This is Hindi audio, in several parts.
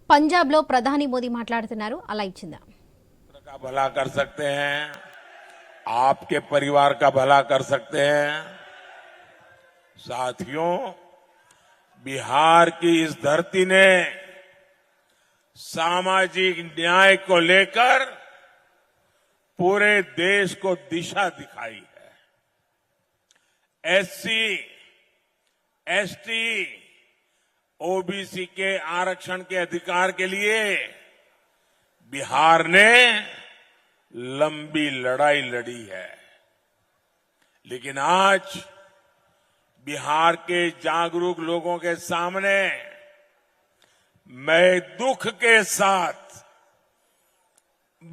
पंजाब లో ప్రధాని మోదీ మాట్లాడుతున్నారు అలా ఇచ్చిందా का भला कर सकते हैं, आपके परिवार का भला कर सकते हैं। साथियों, बिहार की इस धरती ने सामाजिक न्याय को लेकर पूरे देश को दिशा दिखाई है। एससी, एसटी, ओबीसी के आरक्षण के अधिकार के लिए बिहार ने लंबी लड़ाई लड़ी है, लेकिन आज बिहार के जागरूक लोगों के सामने मैं दुख के साथ,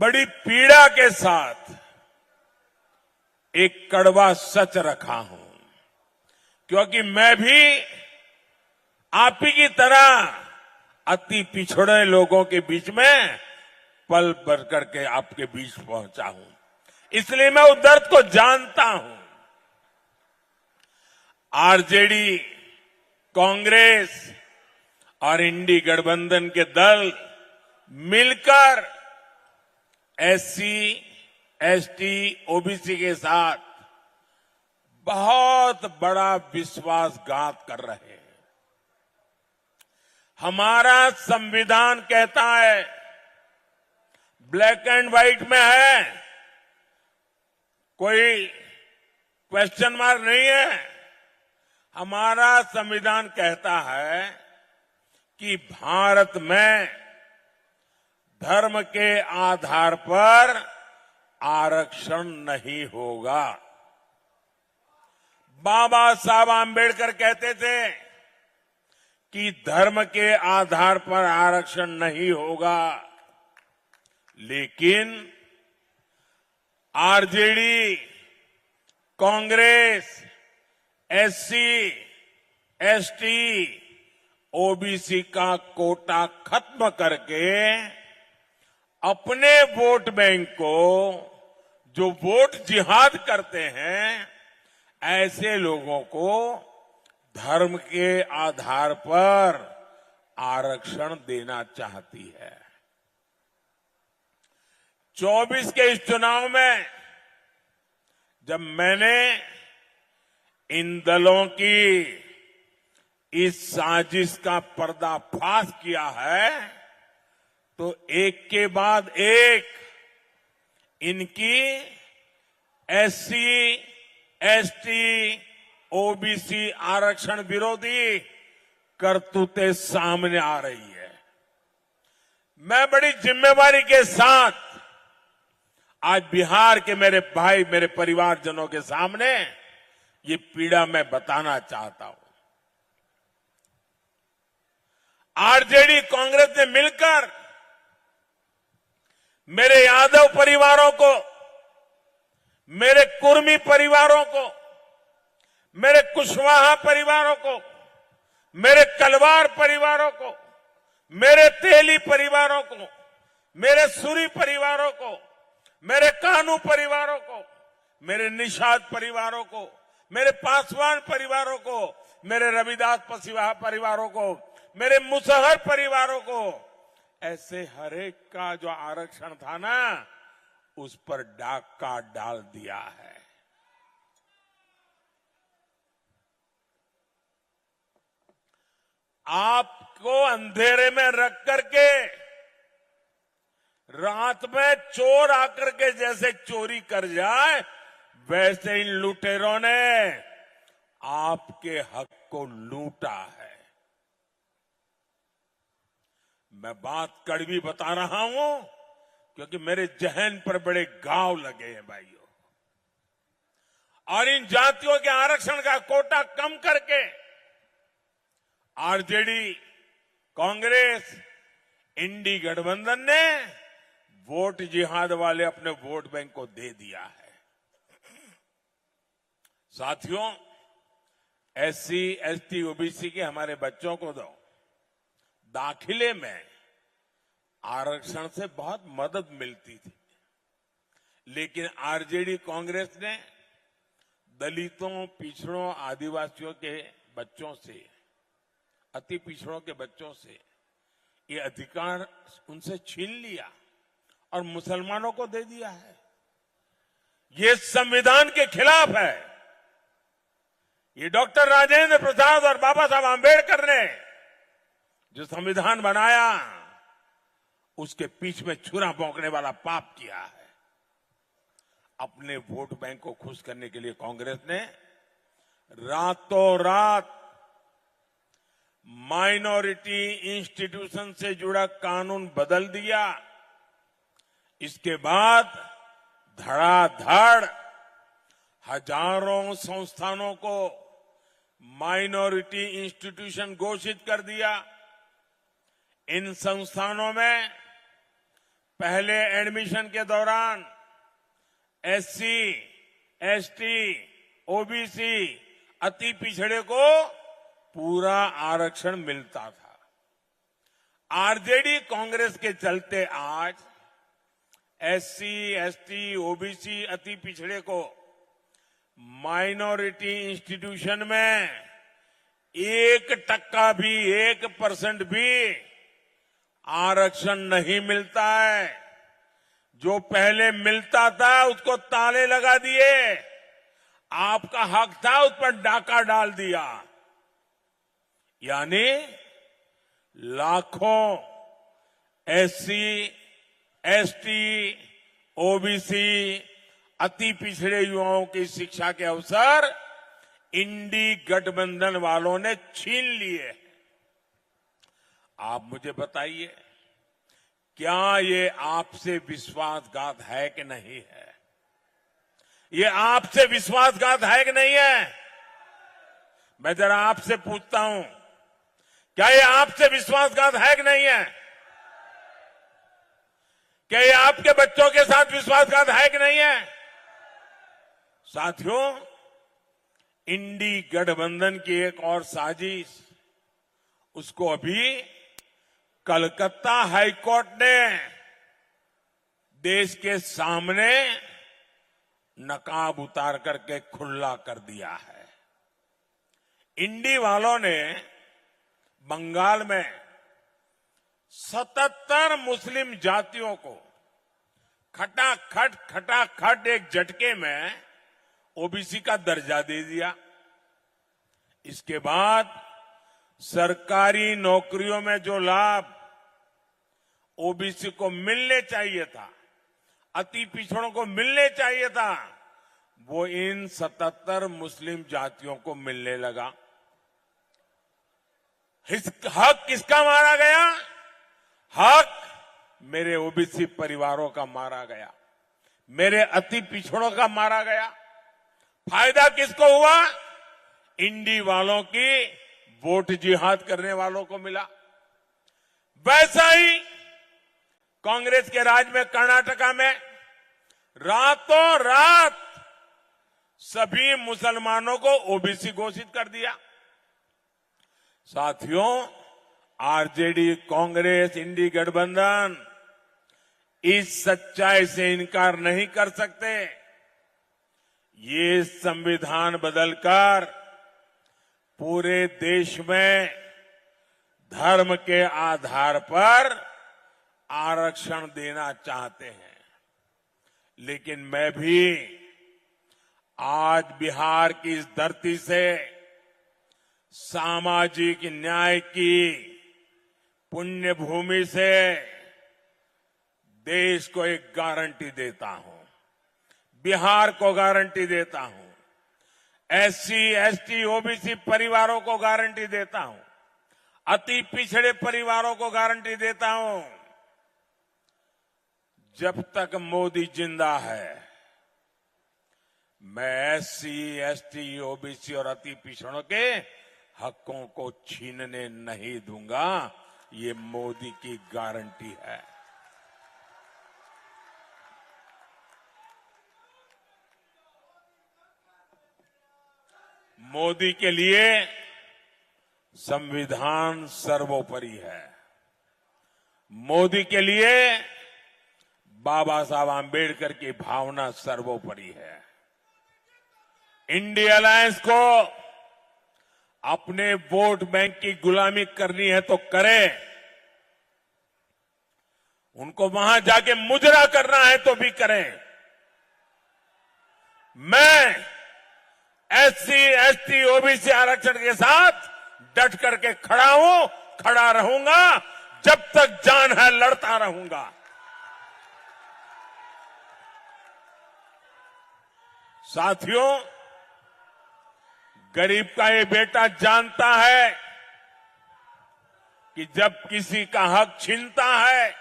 बड़ी पीड़ा के साथ एक कड़वा सच रखा हूं, क्योंकि मैं भी आप ही की तरह अति पिछड़े लोगों के बीच में पल भर करके आपके बीच पहुंचा हूं। इसलिए मैं उस दर्द को जानता हूं। आरजेडी, कांग्रेस और इंडी गठबंधन के दल मिलकर एससी, एसटी, ओबीसी के साथ बहुत बड़ा विश्वासघात कर रहे हैं। हमारा संविधान कहता है, ब्लैक एंड व्हाइट में है, कोई क्वेश्चन मार्क नहीं है। हमारा संविधान कहता है कि भारत में धर्म के आधार पर आरक्षण नहीं होगा। बाबा साहब आंबेडकर कहते थे कि धर्म के आधार पर आरक्षण नहीं होगा, लेकिन RJD, Congress, SC, ST, OBC का कोटा खत्म करके अपने वोट बैंक को, जो वोट जिहाद करते हैं, ऐसे लोगों को धर्म के आधार पर आरक्षण देना चाहती है। 24 के इस चुनाव में जब मैंने इन दलों की इस साजिश का पर्दाफाश किया है, तो एक के बाद एक इनकी एससी, एसटी, ओबीसी आरक्षण विरोधी करतूतें सामने आ रही है। मैं बड़ी जिम्मेवारी के साथ आज बिहार के मेरे भाई, मेरे परिवारजनों के सामने ये पीड़ा मैं बताना चाहता हूं। आरजेडी, कांग्रेस ने मिलकर मेरे यादव परिवारों को, मेरे कुर्मी परिवारों को, मेरे कुशवाहा परिवारों को, मेरे कलवार परिवारों को, मेरे तेली परिवारों को, मेरे सूरी परिवारों को, मेरे कानू परिवारों को, मेरे निषाद परिवारों को, मेरे पासवान परिवारों को, मेरे रविदास पसीवाहा परिवारों को, मेरे मुसहर परिवारों को, ऐसे हर एक का जो आरक्षण था ना, उस पर डाका डाल दिया है। आपको अंधेरे में रख करके रात में चोर आकर के जैसे चोरी कर जाए, वैसे इन लुटेरों ने आपके हक को लूटा है। मैं बात कड़वी बता रहा हूं, क्योंकि मेरे जहन पर बड़े घाव लगे हैं भाइयों। और इन जातियों के आरक्षण का कोटा कम करके आरजेडी, कांग्रेस, इंडी गठबंधन ने वोट जिहाद वाले अपने वोट बैंक को दे दिया है। साथियों, एससी, एसटी, ओबीसी के हमारे बच्चों को दो दाखिले में आरक्षण से बहुत मदद मिलती थी, लेकिन आरजेडी, कांग्रेस ने दलितों, पिछड़ों, आदिवासियों के बच्चों से, अति पिछड़ों के बच्चों से ये अधिकार उनसे छीन लिया और मुसलमानों को दे दिया है। ये संविधान के खिलाफ है। ये डॉक्टर राजेंद्र प्रसाद और बाबा साहब आंबेडकर ने जो संविधान बनाया, उसके पीछ में छुरा भोंकने वाला पाप किया है। अपने वोट बैंक को खुश करने के लिए कांग्रेस ने रातों रात माइनॉरिटी इंस्टीट्यूशन से जुड़ा कानून बदल दिया। इसके बाद धड़ाधड़ हजारों संस्थानों को माइनॉरिटी इंस्टीट्यूशन घोषित कर दिया। इन संस्थानों में पहले एडमिशन के दौरान एससी, एसटी, ओबीसी, अति पिछड़े को पूरा आरक्षण मिलता था। आरजेडी कांग्रेस के चलते आज एससी, एसटी, ओबीसी, अति पिछड़े को माइनॉरिटी इंस्टीट्यूशन में 1% भी, 1% भी आरक्षण नहीं मिलता है। जो पहले मिलता था उसको ताले लगा दिए, आपका हक था उस पर डाका डाल दिया। यानी लाखों एससी, एसटी, ओबीसी, अति पिछड़े युवाओं की शिक्षा के अवसर इंडी गठबंधन वालों ने छीन लिए। आप मुझे बताइए, क्या ये आपसे विश्वासघात है कि नहीं है? ये आपसे विश्वासघात है कि नहीं है? मैं जरा आपसे पूछता हूं, क्या ये आपसे विश्वासघात है कि नहीं है? क्या ये आपके बच्चों के साथ विश्वासघात है कि नहीं है? साथियों, इंडी गठबंधन की एक और साजिश, उसको अभी कलकत्ता हाईकोर्ट ने देश के सामने नकाब उतार करके खुला कर दिया है। इंडी वालों ने बंगाल में 77 मुस्लिम जातियों को खटाखट एक झटके में ओबीसी का दर्जा दे दिया। इसके बाद सरकारी नौकरियों में जो लाभ ओबीसी को मिलने चाहिए था, अति पिछड़ों को मिलने चाहिए था, वो इन 77 मुस्लिम जातियों को मिलने लगा। हक किसका मारा गया? हक मेरे ओबीसी परिवारों का मारा गया, मेरे अति पिछड़ों का मारा गया। फायदा किसको हुआ? इंडी वालों की वोट जिहाद करने वालों को मिला। वैसा ही कांग्रेस के राज में कर्नाटका में रातों रात सभी मुसलमानों को ओबीसी घोषित कर दिया। साथियों, आरजेडी, कांग्रेस, इंडी गठबंधन इस सच्चाई से इनकार नहीं कर सकते। ये संविधान बदलकर पूरे देश में धर्म के आधार पर आरक्षण देना चाहते हैं। लेकिन मैं भी आज बिहार की इस धरती से सामाजिक न्याय की पुण्य भूमि से देश को एक गारंटी देता हूं, बिहार को गारंटी देता हूं, एससी, एसटी, ओबीसी परिवारों को गारंटी देता हूं, अति पिछड़े परिवारों को गारंटी देता हूं, जब तक मोदी जिंदा है मैं एससी, एसटी, ओबीसी और अति पिछड़ों के हकों को छीनने नहीं दूंगा। ये मोदी की गारंटी है। मोदी के लिए संविधान सर्वोपरि है। मोदी के लिए बाबा साहब आंबेडकर की भावना सर्वोपरि है। इंडिया अलायंस को अपने वोट बैंक की गुलामी करनी है तो करे, उनको वहां जाके मुजरा करना है तो भी करें। मैं एससी, एसटी, ओबीसी आरक्षण के साथ डट करके खड़ा हूं, खड़ा रहूंगा, जब तक जान है लड़ता रहूंगा। साथियों, गरीब का ये बेटा जानता है कि जब किसी का हक छीनता है,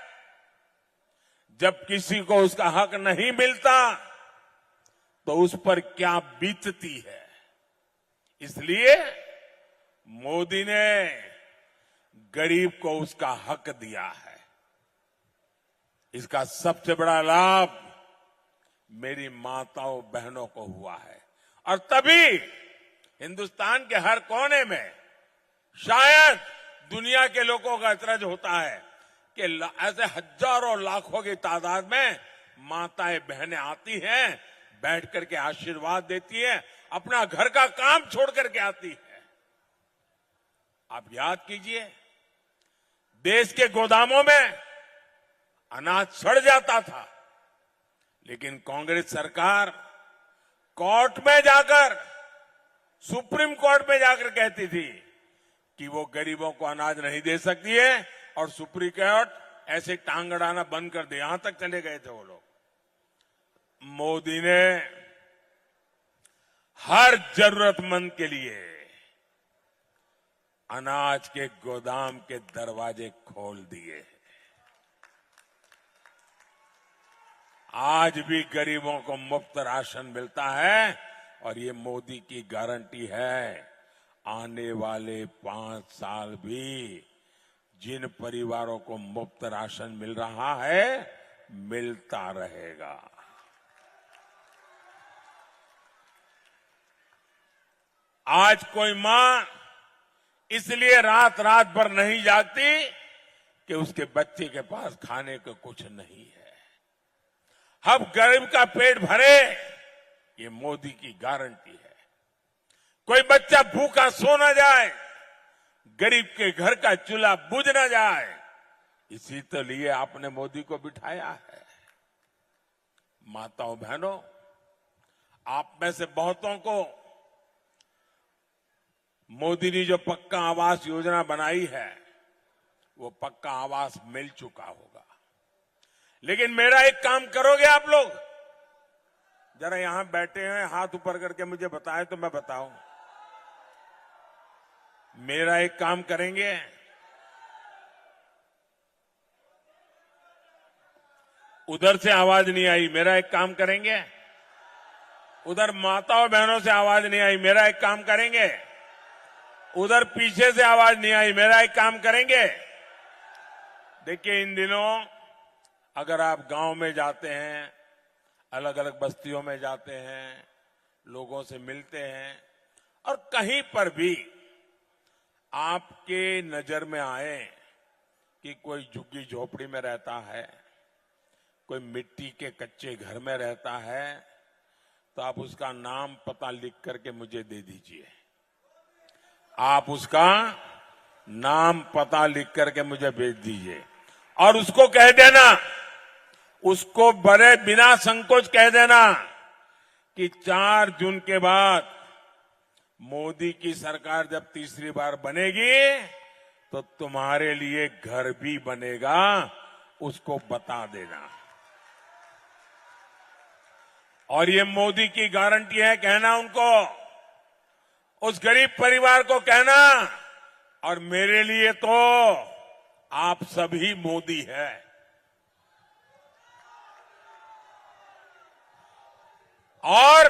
जब किसी को उसका हक नहीं मिलता, तो उस पर क्या बीतती है। इसलिए मोदी ने गरीब को उसका हक दिया है। इसका सबसे बड़ा लाभ मेरी माताओं बहनों को हुआ है। और तभी हिंदुस्तान के हर कोने में शायद दुनिया के लोगों का एतराज होता है कि ऐसे हजारों लाखों की तादाद में माताएं बहनें आती हैं, बैठ करके आशीर्वाद देती हैं, अपना घर का काम छोड़ करके आती है। आप याद कीजिए, देश के गोदामों में अनाज सड़ जाता था, लेकिन कांग्रेस सरकार कोर्ट में जाकर, सुप्रीम कोर्ट में जाकर कहती थी कि वो गरीबों को अनाज नहीं दे सकती है, और सुप्रीम कोर्ट ऐसे टांग अड़ाना बंद कर दे, यहां तक चले गए थे वो लोग। मोदी ने हर जरूरतमंद के लिए अनाज के गोदाम के दरवाजे खोल दिए। आज भी गरीबों को मुफ्त राशन मिलता है, और ये मोदी की गारंटी है, आने वाले 5 साल भी जिन परिवारों को मुफ्त राशन मिल रहा है, मिलता रहेगा। आज कोई मां इसलिए रात रात भर नहीं जागती कि उसके बच्चे के पास खाने को कुछ नहीं है। अब गरीब का पेट भरे, ये मोदी की गारंटी है। कोई बच्चा भूखा सो न जाए, गरीब के घर का चूल्हा बुझ न जाए, इसी तो लिए आपने मोदी को बिठाया है। माताओं बहनों, आप में से बहुतों को मोदी ने जो पक्का आवास योजना बनाई है, वो पक्का आवास मिल चुका होगा। लेकिन मेरा एक काम करोगे आप लोग? जरा यहां बैठे हैं, हाथ ऊपर करके मुझे बताएं तो मैं बताऊं। मेरा एक काम करेंगे? उधर से आवाज नहीं आई, मेरा एक काम करेंगे? उधर माताओं बहनों से आवाज नहीं आई, मेरा एक काम करेंगे? उधर पीछे से आवाज नहीं आई, मेरा एक काम करेंगे? देखिए, इन दिनों अगर आप गांव में जाते हैं, अलग अलग बस्तियों में जाते हैं, लोगों से मिलते हैं, और कहीं पर भी आपके नजर में आए कि कोई झुग्गी झोपड़ी में रहता है, कोई मिट्टी के कच्चे घर में रहता है, तो आप उसका नाम पता लिख करके मुझे दे दीजिए। आप उसका नाम पता लिख करके मुझे भेज दीजिए, और उसको कह देना, उसको बड़े बिना संकोच कह देना कि 4 जून के बाद मोदी की सरकार जब तीसरी बार बनेगी, तो तुम्हारे लिए घर भी बनेगा, उसको बता देना। और ये मोदी की गारंटी है, कहना उनको, उस गरीब परिवार को कहना, और मेरे लिए तो आप सभी मोदी है। और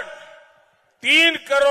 3 करोड़